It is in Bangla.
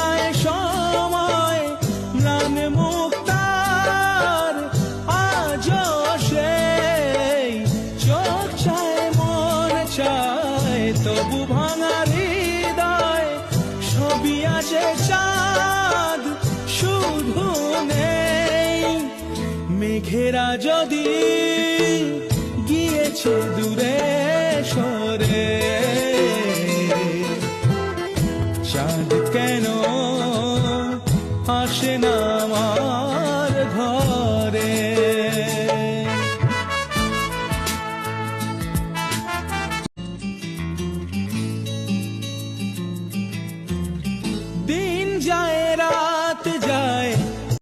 যায় সময় ম্লান মুক্তার আজও সেই চোখ চায় মন চায় তবু ভাঙা হৃদয় ছবি আছে চাঁদ শুধু নেই মেঘেরা যদি গিয়েছে দূরে সরে চাঁদ কেন আসে না আমার